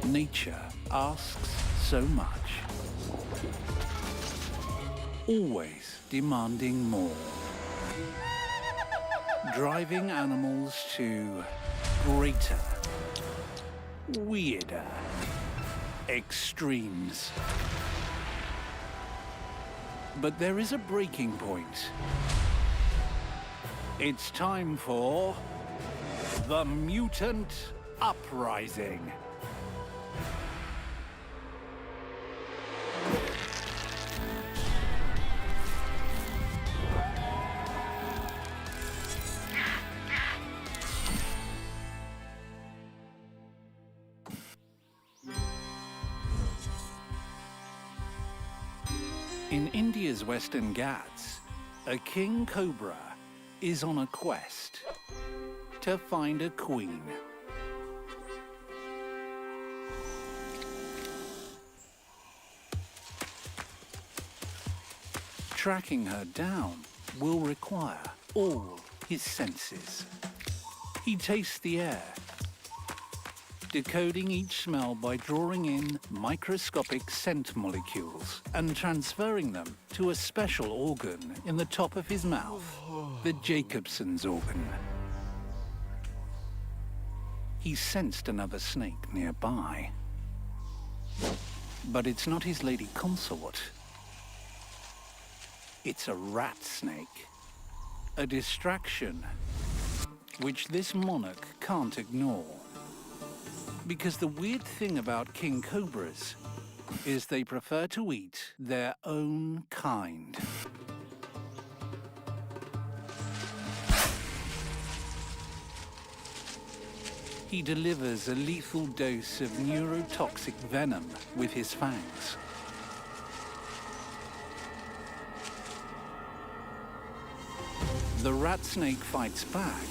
Nature asks so much, always demanding more, driving animals to greater, weirder extremes. But there is a breaking point. It's time for the Mutant Uprising. In India's Western Ghats, a king cobra is on a quest to find a queen. Tracking her down will require all his senses. He tastes the air, decoding each smell by drawing in microscopic scent molecules and transferring them to a special organ in the top of his mouth, the Jacobson's organ. He sensed another snake nearby. But it's not his lady consort. It's a rat snake, a distraction which this monarch can't ignore. Because the weird thing about king cobras is they prefer to eat their own kind. He delivers a lethal dose of neurotoxic venom with his fangs. The rat snake fights back,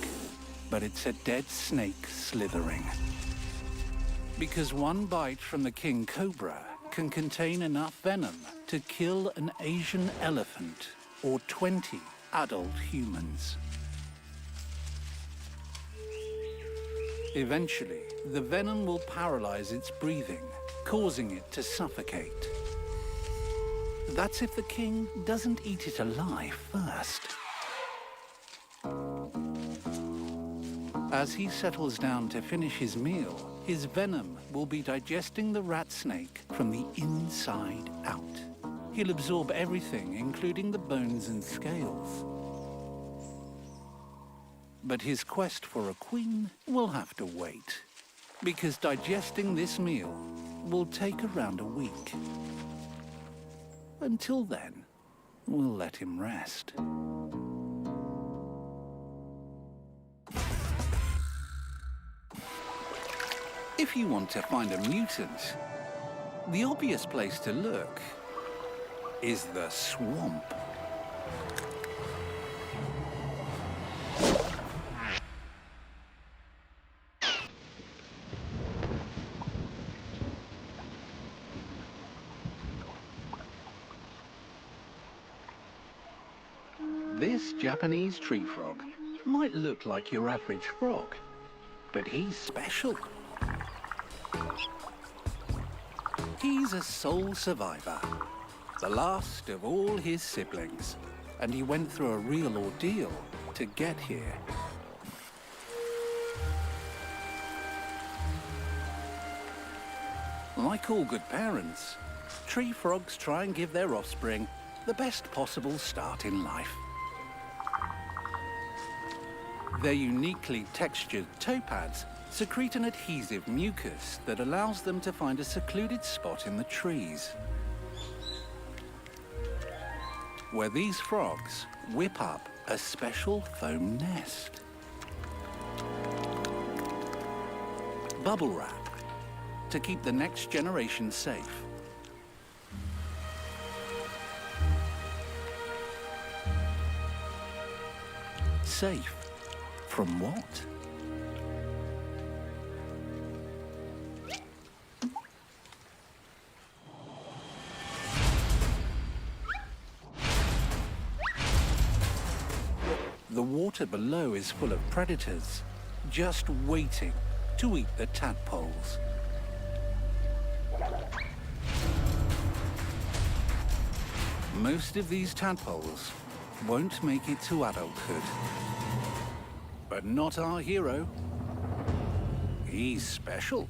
but it's a dead snake slithering. Because one bite from the king cobra can contain enough venom to kill an Asian elephant or 20 adult humans. Eventually, the venom will paralyze its breathing, causing it to suffocate. That's if the king doesn't eat it alive first. As he settles down to finish his meal, his venom will be digesting the rat snake from the inside out. He'll absorb everything, including the bones and scales. But his quest for a queen will have to wait, because digesting this meal will take around a week. Until then, we'll let him rest. If you want to find a mutant, the obvious place to look is the swamp. This Japanese tree frog might look like your average frog, but he's special. He's a sole survivor, the last of all his siblings, and he went through a real ordeal to get here. Like all good parents, tree frogs try and give their offspring the best possible start in life. Their uniquely textured toe pads secrete an adhesive mucus that allows them to find a secluded spot in the trees, where these frogs whip up a special foam nest. Bubble wrap to keep the next generation safe. Safe from what? The water below is full of predators, just waiting to eat the tadpoles. Most of these tadpoles won't make it to adulthood. But not our hero. He's special.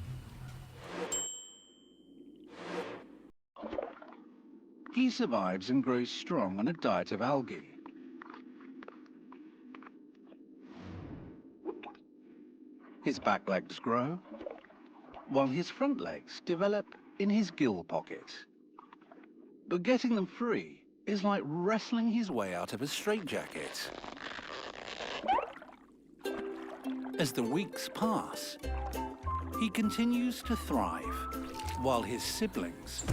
He survives and grows strong on a diet of algae. His back legs grow, while his front legs develop in his gill pocket. But getting them free is like wrestling his way out of a straitjacket. As the weeks pass, he continues to thrive, while his siblings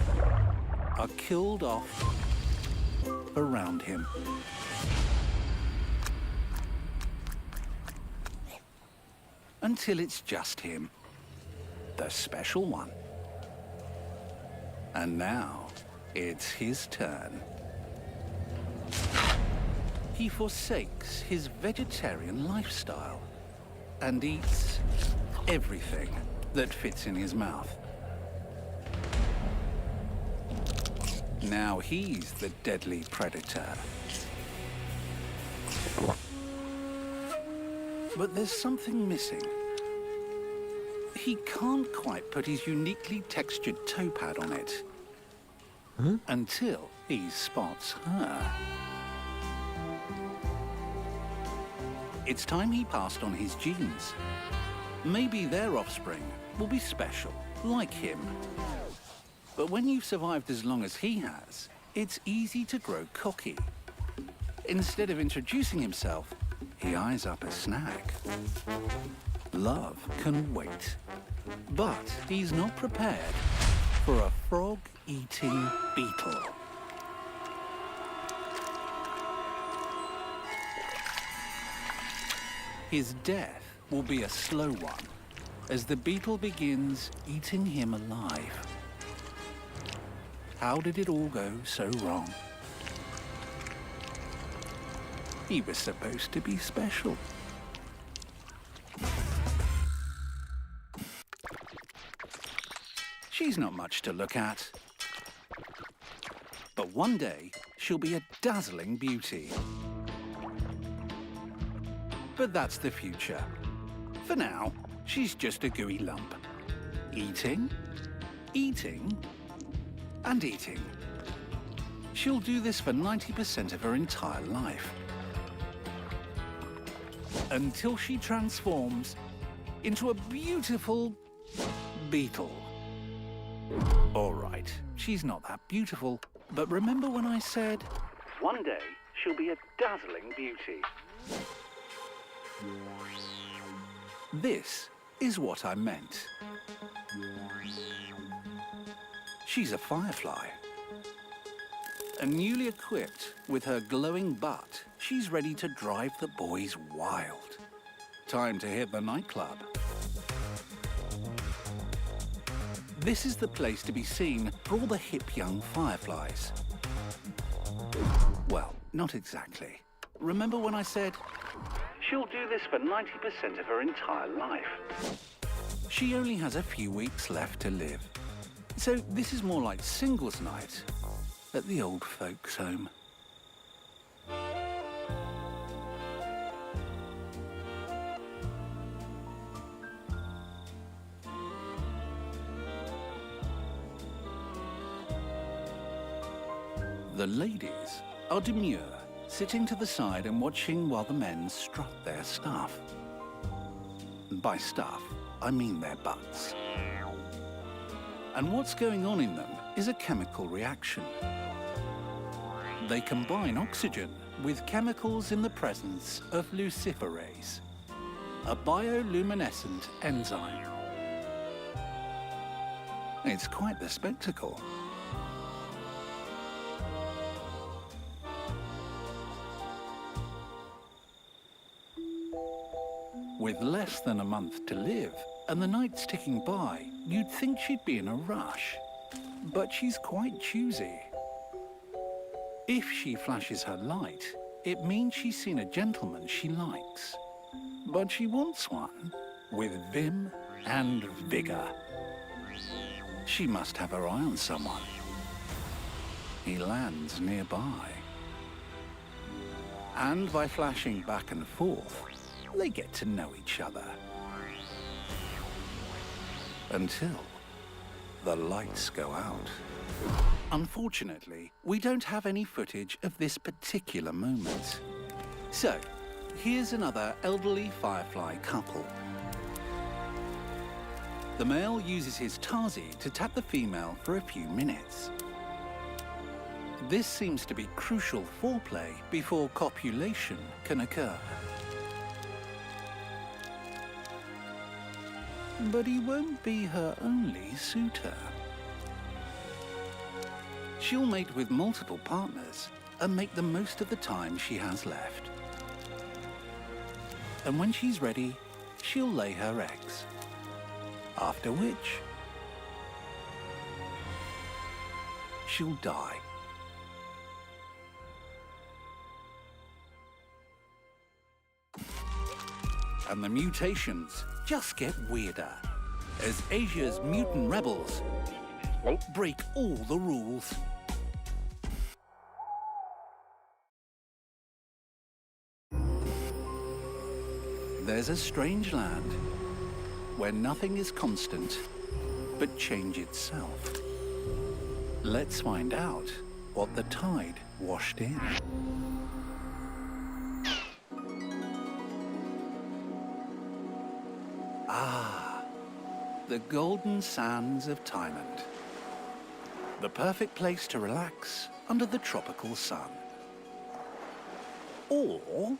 are killed off around him. Until it's just him, the special one. And now, it's his turn. He forsakes his vegetarian lifestyle and eats everything that fits in his mouth. Now he's the deadly predator. But there's something missing. He can't quite put his uniquely textured toe pad on it. Until he spots her. It's time he passed on his genes. Maybe their offspring will be special, like him. But when you've survived as long as he has, it's easy to grow cocky. Instead of introducing himself, he eyes up a snack. Love can wait. But he's not prepared for a frog-eating beetle. His death will be a slow one, as the beetle begins eating him alive. How did it all go so wrong? He was supposed to be special. She's not much to look at. But one day, she'll be a dazzling beauty. But that's the future. For now, she's just a gooey lump. Eating, eating, and eating. She'll do this for 90% of her entire life. Until she transforms into a beautiful beetle. All right, she's not that beautiful, but remember when I said, one day she'll be a dazzling beauty. This is what I meant. She's a firefly. And newly equipped with her glowing butt, she's ready to drive the boys wild. Time to hit the nightclub. This is the place to be seen for all the hip young fireflies. Well, not exactly. Remember when I said, she'll do this for 90% of her entire life. She only has a few weeks left to live. So this is more like singles night at the old folks' home. The ladies are demure, sitting to the side and watching while the men strut their stuff. By stuff, I mean their butts. And what's going on in them is a chemical reaction. They combine oxygen with chemicals in the presence of luciferase, a bioluminescent enzyme. It's quite the spectacle. With less than a month to live and the nights ticking by, you'd think she'd be in a rush. But she's quite choosy. If she flashes her light, it means she's seen a gentleman she likes. But she wants one with vim and vigor. She must have her eye on someone. he lands nearby. And by flashing back and forth, they get to know each other. Until the lights go out. Unfortunately, we don't have any footage of this particular moment. So, here's another elderly firefly couple. The male uses his tarsi to tap the female for a few minutes. This seems to be crucial foreplay before copulation can occur. But he won't be her only suitor. She'll mate with multiple partners and make the most of the time she has left. And when she's ready, she'll lay her eggs. After which, she'll die. And the mutations just get weirder as Asia's mutant rebels break all the rules. There's a strange land where nothing is constant but change itself. Let's find out what the tide washed in. Ah, the golden sands of Thailand. The perfect place to relax under the tropical sun. Or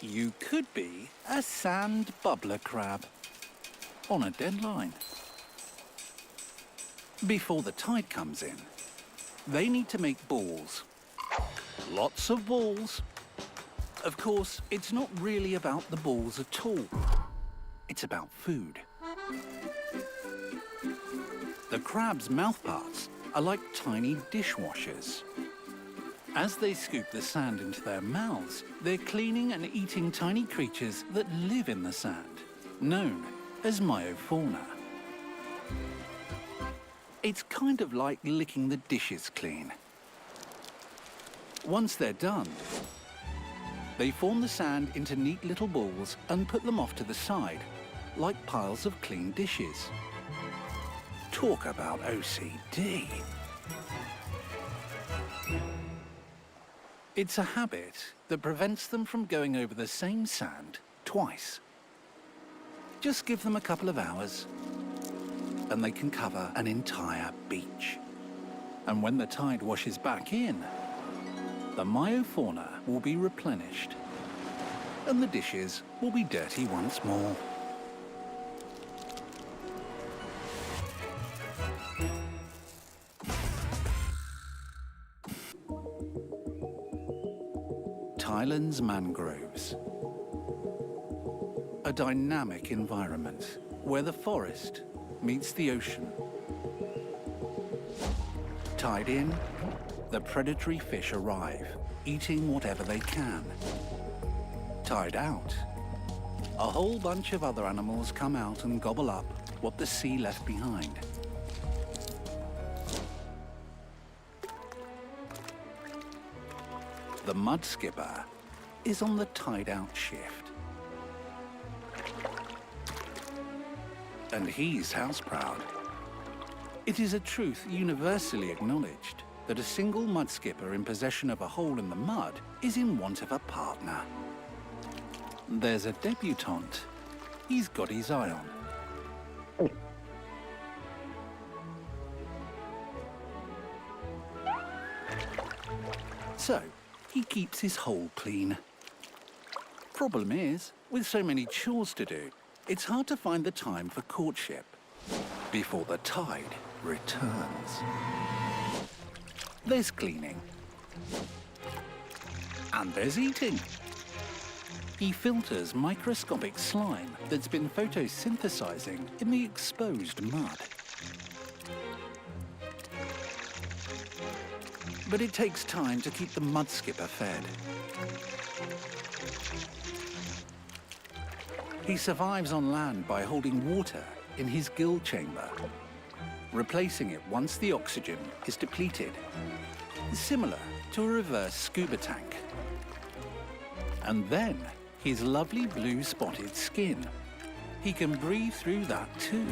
you could be a sand bubbler crab on a deadline. Before the tide comes in, they need to make balls. Lots of balls. Of course, it's not really about the balls at all. It's about food. The crab's mouthparts are like tiny dishwashers. As they scoop the sand into their mouths, they're cleaning and eating tiny creatures that live in the sand, known as myofauna. It's kind of like licking the dishes clean. Once they're done, they form the sand into neat little balls and put them off to the side, like piles of clean dishes. Talk about OCD. It's a habit that prevents them from going over the same sand twice. Just give them a couple of hours, and they can cover an entire beach. And when the tide washes back in, the myofauna will be replenished, and the dishes will be dirty once more. Thailand's mangroves. A dynamic environment where the forest meets the ocean. Tied in, the predatory fish arrive, eating whatever they can. Tied out, a whole bunch of other animals come out and gobble up what the sea left behind. The mud skipper is on the tied-out shift. And he's house-proud. It is a truth universally acknowledged that a single mud skipper in possession of a hole in the mud is in want of a partner. There's a debutante he's got his eye on. So, he keeps his hole clean. Problem is, with so many chores to do, it's hard to find the time for courtship before the tide returns. There's cleaning. And there's eating. He filters microscopic slime that's been photosynthesizing in the exposed mud. But it takes time to keep the mud skipper fed. He survives on land by holding water in his gill chamber, replacing it once the oxygen is depleted. similar to a reverse scuba tank. And then his lovely blue spotted skin. He can breathe through that too.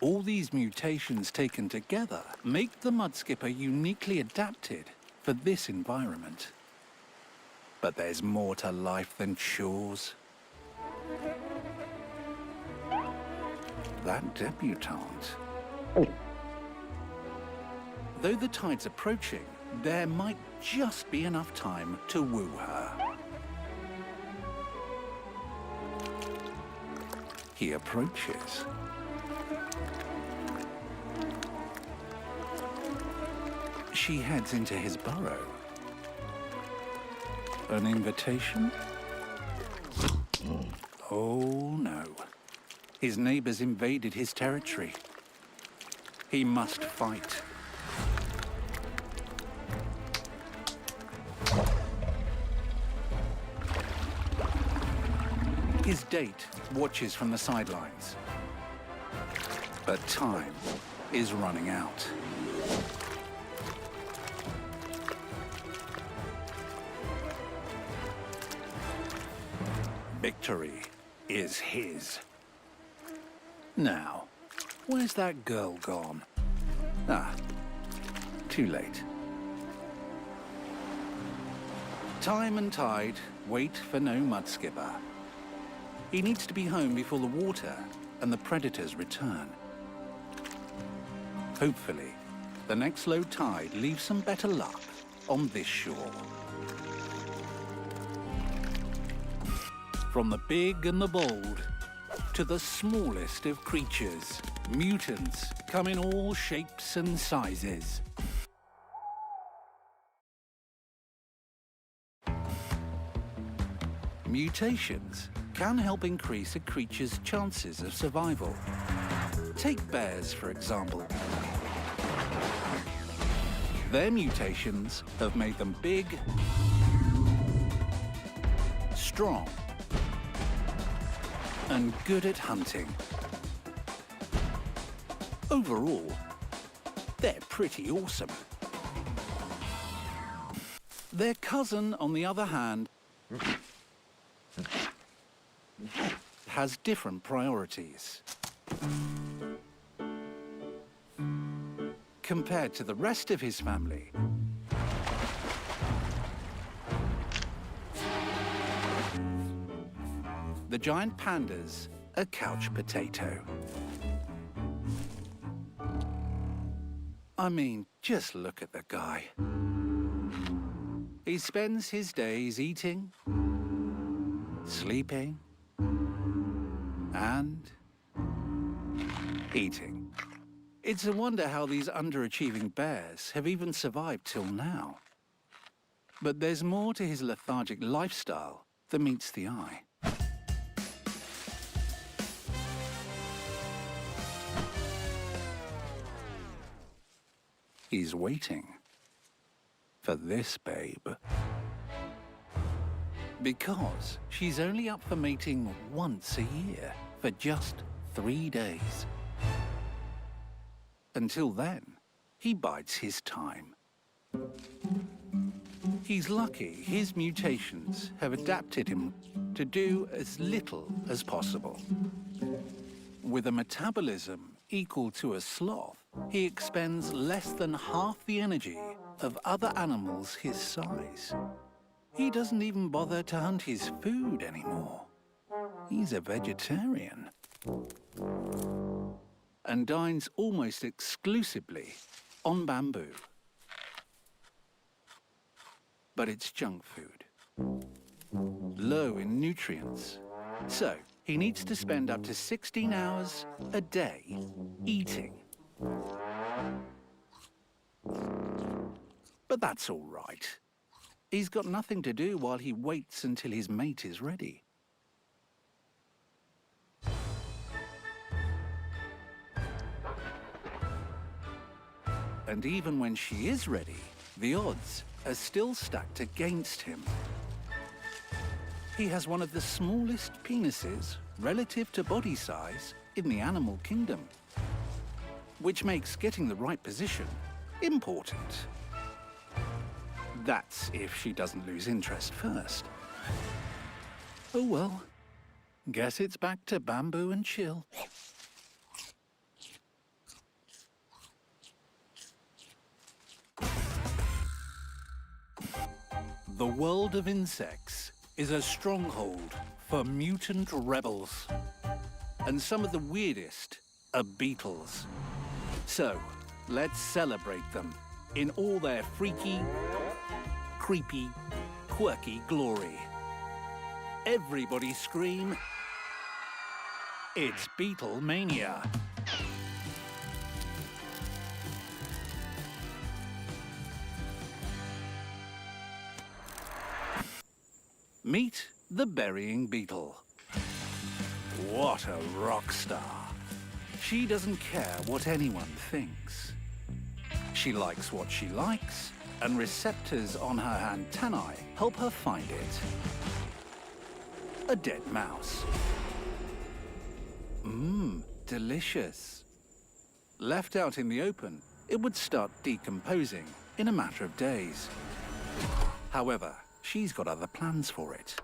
All these mutations taken together make the mudskipper uniquely adapted for this environment. But there's more to life than shores. That debutante. Though the tide's approaching, there might just be enough time to woo her. He approaches. She heads into his burrow. An invitation? Oh no. His neighbors invaded his territory. He must fight. His date watches from the sidelines. But time is running out. Victory is his. Now, where's that girl gone? Ah, too late. Time and tide wait for no mudskipper. He needs to be home before the water and the predators return. Hopefully, the next low tide leaves some better luck on this shore. From the big and the bold to the smallest of creatures, mutants come in all shapes and sizes. Mutations can help increase a creature's chances of survival. Take bears, for example. Their mutations have made them big, strong, and good at hunting. Overall, they're pretty awesome. Their cousin, on the other hand, has different priorities. Compared to the rest of his family, the giant panda's a couch potato. I mean, just look at the guy. He spends his days eating, sleeping, and eating. It's a wonder how these underachieving bears have even survived till now. But there's more to his lethargic lifestyle than meets the eye. He's waiting for this babe. Because she's only up for mating once a year for just 3 days. Until then, he bides his time. He's lucky his mutations have adapted him to do as little as possible. With a metabolism equal to a sloth, he expends less than half the energy of other animals his size. He doesn't even bother to hunt his food anymore. He's a vegetarian. And dines almost exclusively on bamboo. But it's junk food, low in nutrients. So he needs to spend up to 16 hours a day eating. But that's all right. He's got nothing to do while he waits until his mate is ready. And even when she is ready, the odds are still stacked against him. He has one of the smallest penises relative to body size in the animal kingdom, which makes getting the right position important. That's if she doesn't lose interest first. Oh well, guess it's back to bamboo and chill. The world of insects is a stronghold for mutant rebels. And some of the weirdest are beetles. So, let's celebrate them in all their freaky, creepy, quirky glory. Everybody scream, it's Beetle Mania! Meet the burying beetle. What a rock star. She doesn't care what anyone thinks. She likes what she likes, and receptors on her antennae help her find it. A dead mouse. Mmm, delicious. Left out in the open, it would start decomposing in a matter of days. However, she's got other plans for it.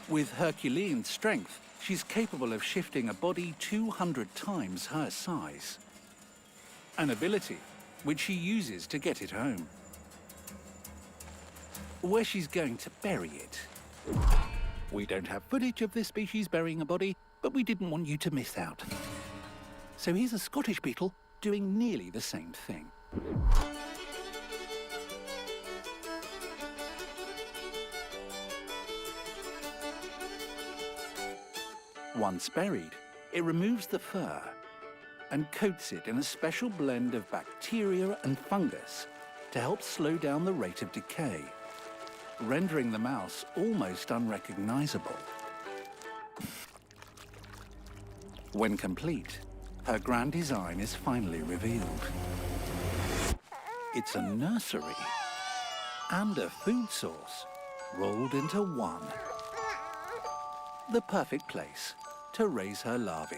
With Herculean strength, she's capable of shifting a body 200 times her size. An ability which she uses to get it home. Where she's going to bury it. We don't have footage of this species burying a body, but we didn't want you to miss out. So here's a Scottish beetle doing nearly the same thing. Once buried, it removes the fur and coats it in a special blend of bacteria and fungus to help slow down the rate of decay, rendering the mouse almost unrecognizable. When complete, her grand design is finally revealed. It's a nursery and a food source rolled into one. The perfect place to raise her larvae.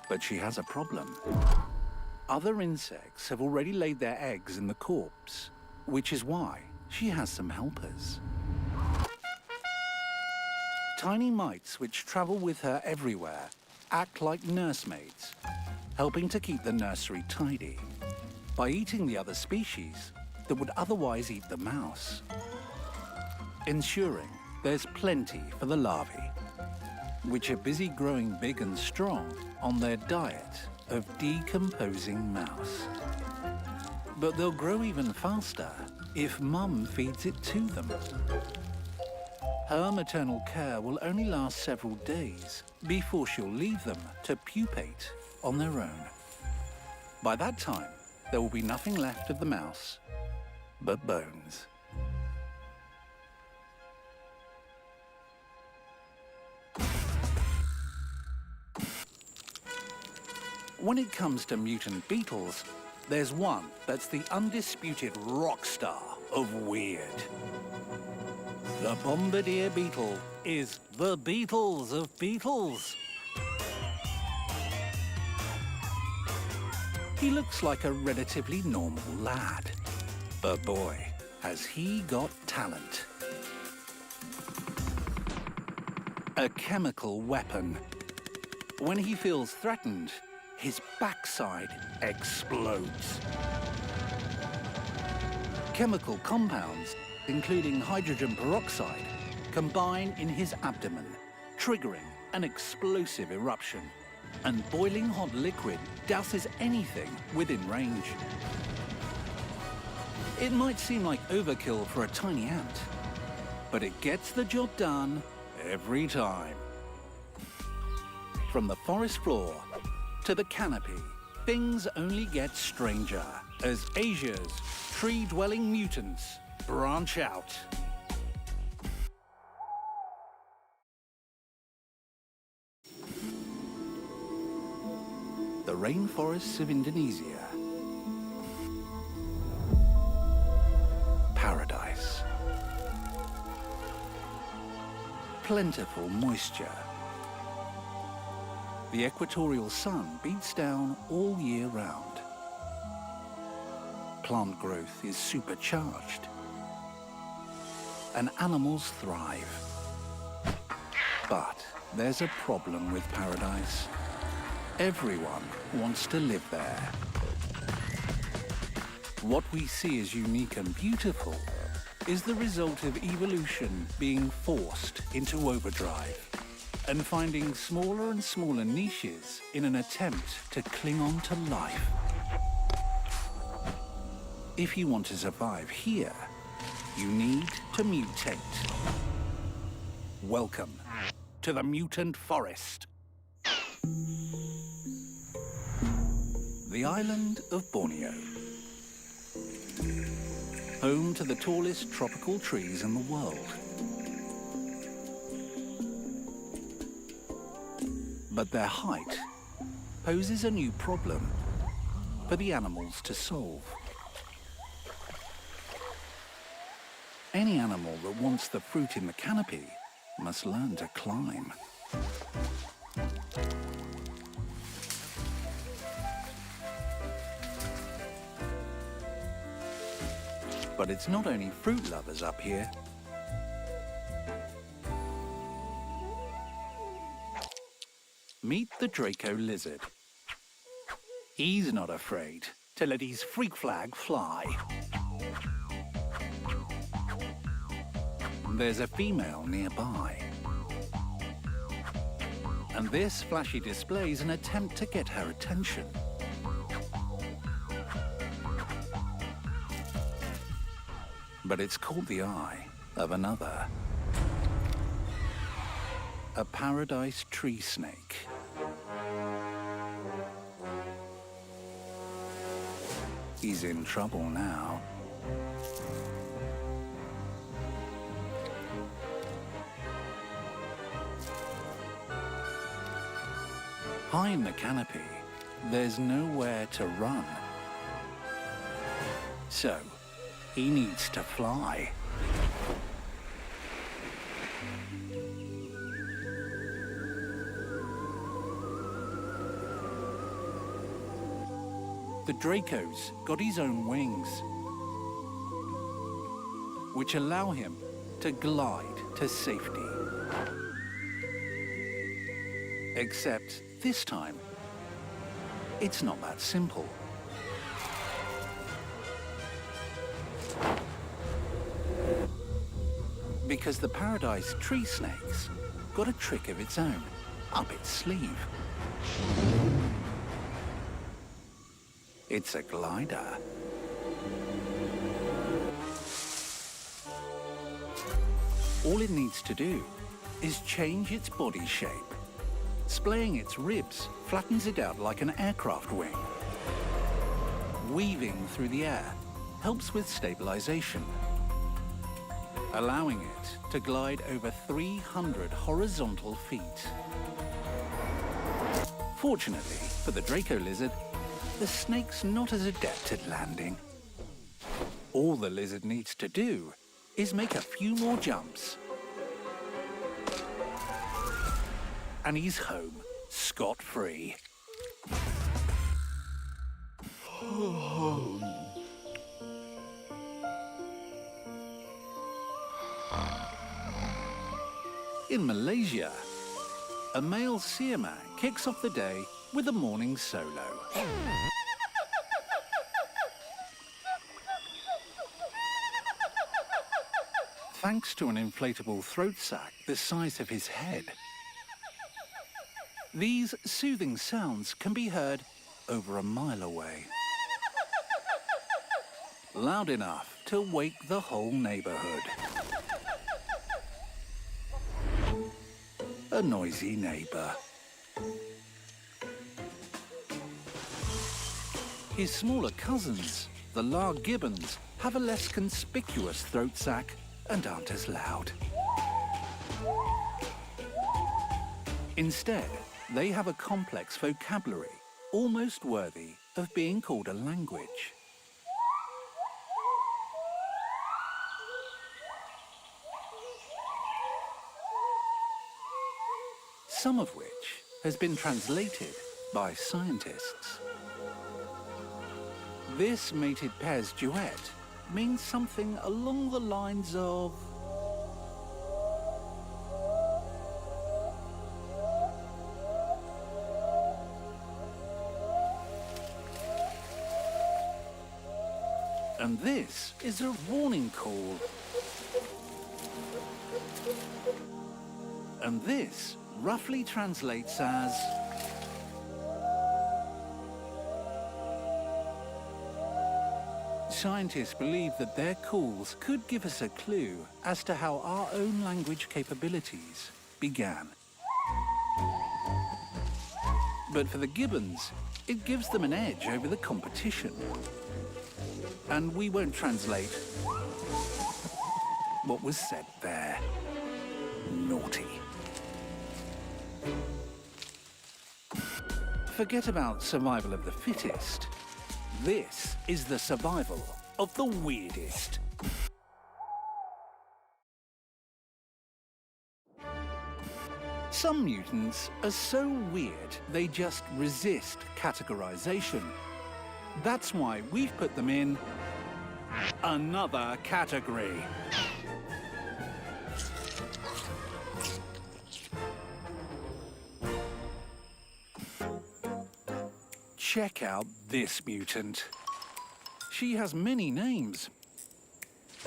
But she has a problem. Other insects have already laid their eggs in the corpse, which is why she has some helpers. Tiny mites which travel with her everywhere act like nursemaids, helping to keep the nursery tidy by eating the other species that would otherwise eat the mouse, ensuring there's plenty for the larvae, which are busy growing big and strong on their diet of decomposing mouse. But they'll grow even faster if Mum feeds it to them. Her maternal care will only last several days before she'll leave them to pupate on their own. By that time, there will be nothing left of the mouse but bones. When it comes to mutant beetles, there's one that's the undisputed rock star of weird. The bombardier beetle is the Beatles of beetles. He looks like a relatively normal lad, but boy, has he got talent. A chemical weapon. When he feels threatened, his backside explodes. Chemical compounds, including hydrogen peroxide, combine in his abdomen, triggering an explosive eruption. And boiling hot liquid douses anything within range. It might seem like overkill for a tiny ant, but it gets the job done every time. From the forest floor to the canopy, things only get stranger as Asia's tree-dwelling mutants branch out. The rainforests of Indonesia. Paradise. Plentiful moisture. The equatorial sun beats down all year round. Plant growth is supercharged, and animals thrive. But there's a problem with paradise. Everyone wants to live there. What we see as unique and beautiful is the result of evolution being forced into overdrive and finding smaller and smaller niches in an attempt to cling on to life. If you want to survive here, you need to mutate. Welcome to the mutant forest. The island of Borneo. Home to the tallest tropical trees in the world. But their height poses a new problem for the animals to solve. Any animal that wants the fruit in the canopy must learn to climb. But it's not only fruit lovers up here. Meet the Draco lizard. He's not afraid to let his freak flag fly. There's a female nearby. And this flashy display is an attempt to get her attention. But it's caught the eye of another. A paradise tree snake. He's in trouble now. High in the canopy, there's nowhere to run. So, he needs to fly. The Draco's got his own wings, which allow him to glide to safety. Except this time, it's not that simple. Because the paradise tree snake's got a trick of its own up its sleeve. It's a glider. All it needs to do is change its body shape. Splaying its ribs flattens it out like an aircraft wing. Weaving through the air helps with stabilization, allowing it to glide over 300 horizontal feet. Fortunately for the Draco lizard, the snake's not as adept at landing. All the lizard needs to do is make a few more jumps. And he's home, scot-free. In Malaysia, a male seerman kicks off the day with a morning solo. Thanks to an inflatable throat sac the size of his head, these soothing sounds can be heard over a mile away. Loud enough to wake the whole neighborhood. A noisy neighbor. His smaller cousins, the Lar gibbons, have a less conspicuous throat sac and aren't as loud. Instead, they have a complex vocabulary, almost worthy of being called a language. Some of which has been translated by scientists. This mated pair's duet means something along the lines of and this is a warning call. And this roughly translates as scientists believe that their calls could give us a clue as to how our own language capabilities began. But for the gibbons, it gives them an edge over the competition. And we won't translate what was said there. Naughty. Forget about survival of the fittest. This is the survival of the weirdest. Some mutants are so weird they just resist categorization. That's why we've put them in another category. Check out this mutant. She has many names.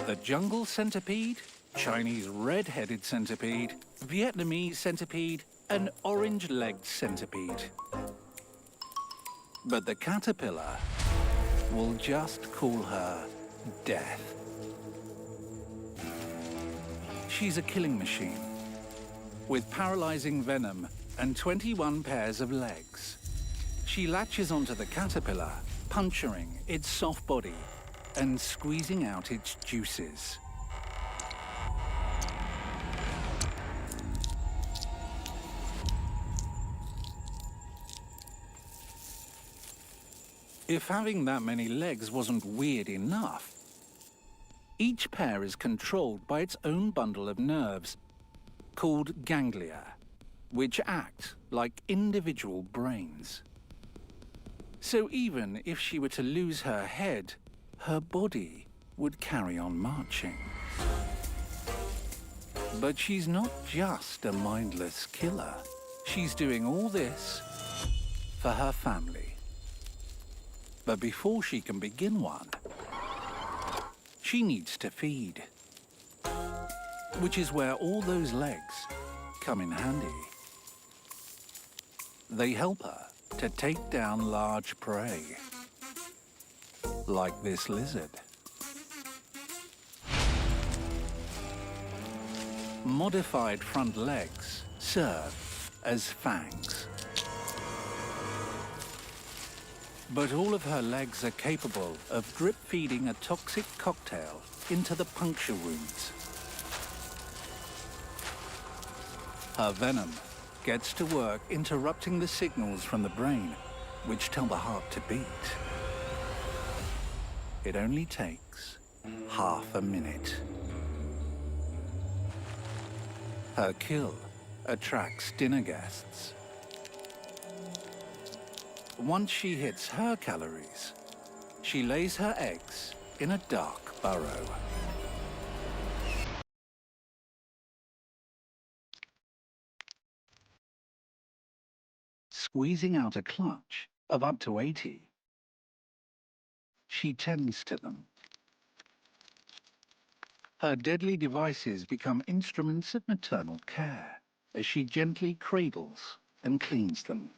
The jungle centipede, Chinese red-headed centipede, Vietnamese centipede, and orange-legged centipede. But the caterpillar will just call her Death. She's a killing machine with paralyzing venom and 21 pairs of legs. She latches onto the caterpillar, puncturing its soft body and squeezing out its juices. If having that many legs wasn't weird enough, each pair is controlled by its own bundle of nerves, called ganglia, which act like individual brains. So even if she were to lose her head, her body would carry on marching. But she's not just a mindless killer. She's doing all this for her family. But before she can begin one, she needs to feed. Which is where all those legs come in handy. They help her to take down large prey, like this lizard. Modified front legs serve as fangs. But all of her legs are capable of drip-feeding a toxic cocktail into the puncture wounds. Her venom gets to work interrupting the signals from the brain, which tell the heart to beat. It only takes half a minute. Her kill attracts dinner guests. Once she hits her calories, she lays her eggs in a dark burrow. Squeezing out a clutch of up to 80. She tends to them. Her deadly devices become instruments of maternal care as she gently cradles and cleans them.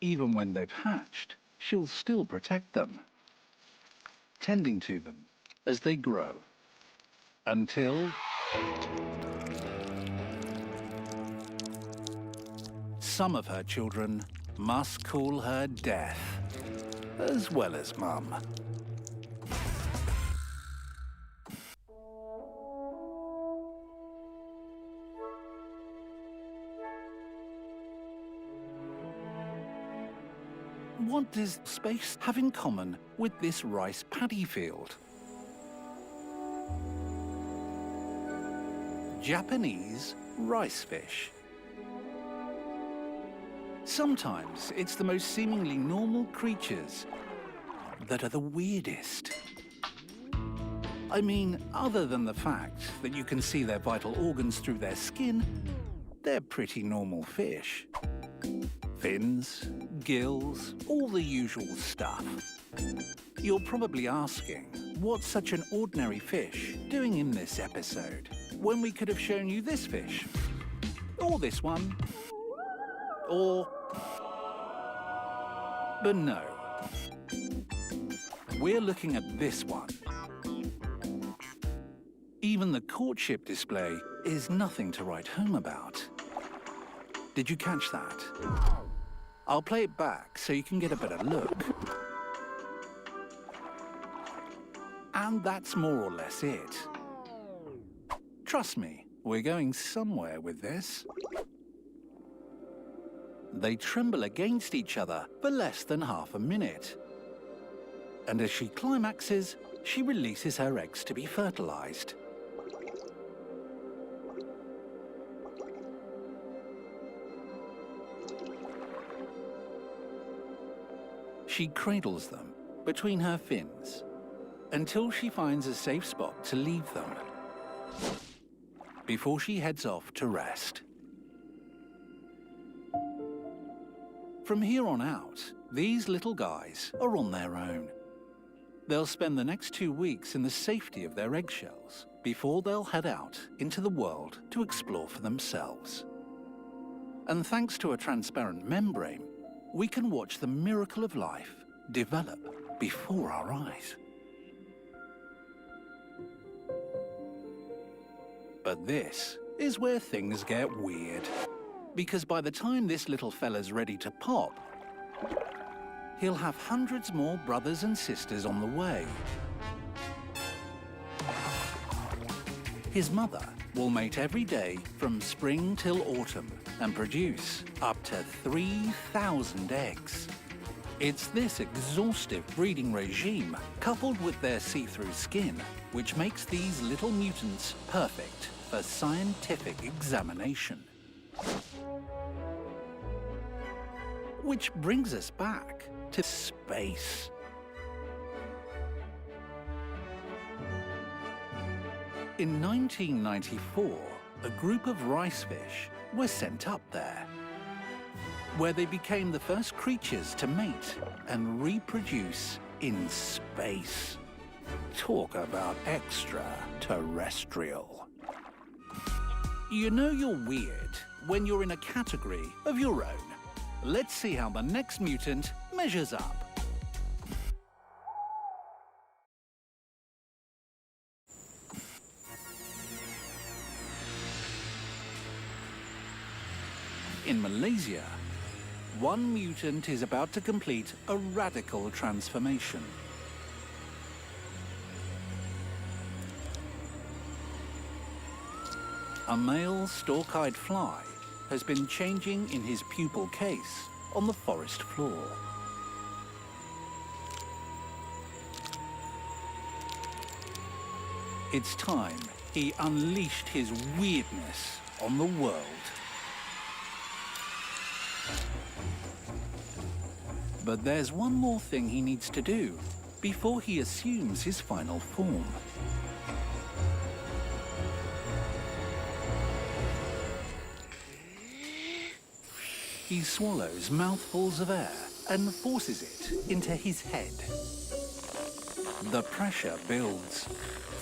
Even when they've hatched, she'll still protect them, tending to them as they grow, until some of her children must call her Death, as well as Mum. What does space have in common with this rice paddy field? Japanese rice fish. Sometimes it's the most seemingly normal creatures that are the weirdest. I mean, other than the fact that you can see their vital organs through their skin, they're pretty normal fish. Fins, gills, all the usual stuff. You're probably asking, what's such an ordinary fish doing in this episode, when we could have shown you this fish, or this one, or... But no. We're looking at this one. Even the courtship display is nothing to write home about. Did you catch that? I'll play it back so you can get a better look. And that's more or less it. Trust me, we're going somewhere with this. They tremble against each other for less than half a minute. And as she climaxes, she releases her eggs to be fertilized. She cradles them between her fins until she finds a safe spot to leave them before she heads off to rest. From here on out, these little guys are on their own. They'll spend the next 2 weeks in the safety of their eggshells before they'll head out into the world to explore for themselves. And thanks to a transparent membrane, we can watch the miracle of life develop before our eyes. But this is where things get weird. Because by the time this little fella's ready to pop, he'll have hundreds more brothers and sisters on the way. His mother will mate every day from spring till autumn and produce up to 3,000 eggs. It's this exhaustive breeding regime, coupled with their see-through skin, which makes these little mutants perfect for scientific examination. Which brings us back to space. In 1994, a group of ricefish were sent up there, where they became the first creatures to mate and reproduce in space. Talk about extraterrestrial. You know you're weird when you're in a category of your own. Let's see how the next mutant measures up. In Malaysia, one mutant is about to complete a radical transformation. A male stalk-eyed fly has been changing in his pupal case on the forest floor. It's time he unleashed his weirdness on the world. But there's one more thing he needs to do before he assumes his final form. He swallows mouthfuls of air and forces it into his head. The pressure builds,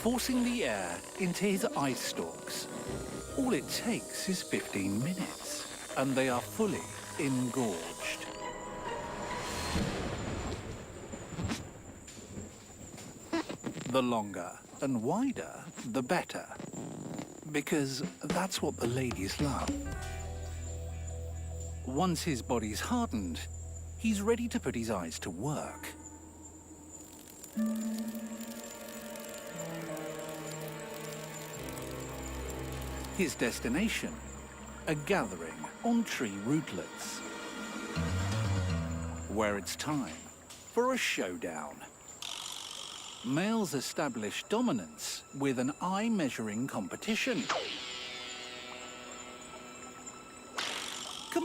forcing the air into his eye stalks. All it takes is 15 minutes, and they are fully engorged. The longer and wider, the better, because that's what the ladies love. Once his body's hardened, he's ready to put his eyes to work. His destination, a gathering on tree rootlets, where it's time for a showdown. Males establish dominance with an eye-measuring competition.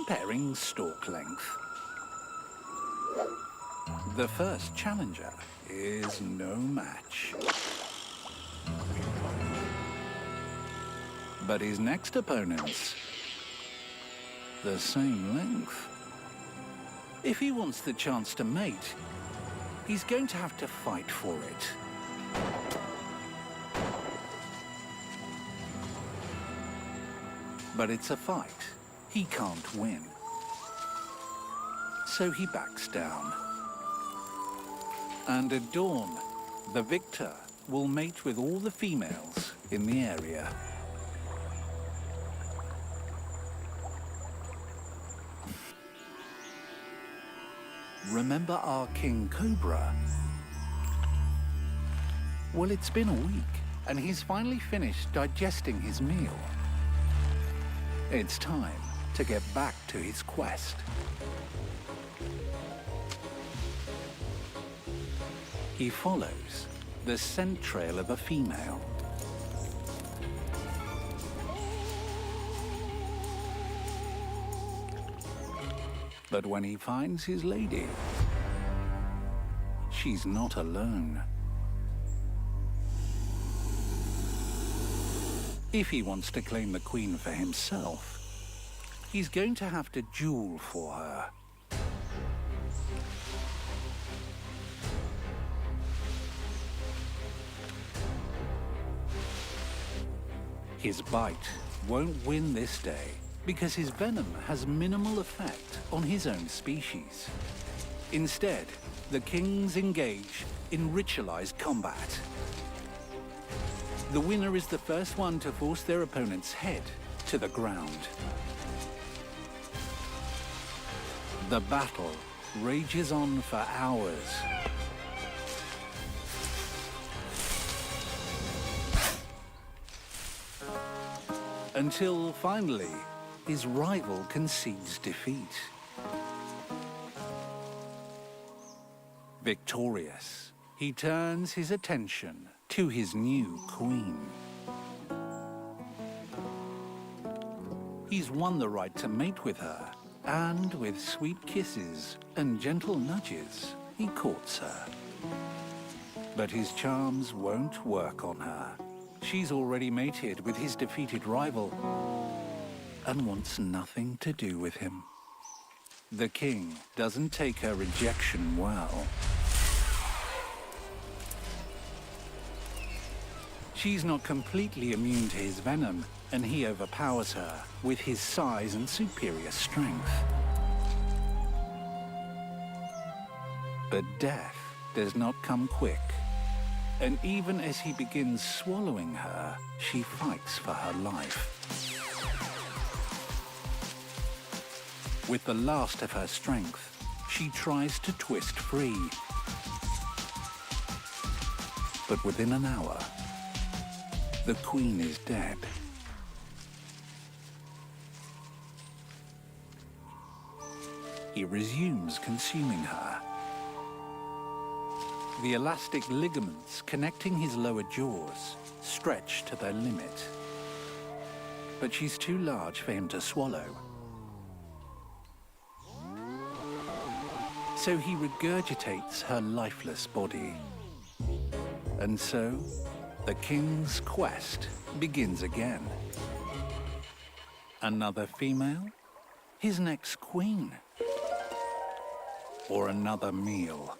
comparing stalk length. The first challenger is no match. But his next opponent's the same length. If he wants the chance to mate, he's going to have to fight for it. But it's a fight. He can't win. So he backs down. And at dawn, the victor will mate with all the females in the area. Remember our King Cobra? Well, it's been a week, and he's finally finished digesting his meal. It's time to get back to his quest. He follows the scent trail of a female. But when he finds his lady, she's not alone. If he wants to claim the queen for himself, he's going to have to duel for her. His bite won't win this day because his venom has minimal effect on his own species. Instead, the kings engage in ritualized combat. The winner is the first one to force their opponent's head to the ground. The battle rages on for hours. Until finally, his rival concedes defeat. Victorious, he turns his attention to his new queen. He's won the right to mate with her, and with sweet kisses and gentle nudges, he courts her. But his charms won't work on her. She's already mated with his defeated rival and wants nothing to do with him. The king doesn't take her rejection well. She's not completely immune to his venom, and he overpowers her with his size and superior strength. But death does not come quick. And even as he begins swallowing her, she fights for her life. With the last of her strength, she tries to twist free. But within an hour, the queen is dead. He resumes consuming her. The elastic ligaments connecting his lower jaws stretch to their limit. But she's too large for him to swallow. So he regurgitates her lifeless body. And so, the king's quest begins again. Another female? His next queen? Or another meal?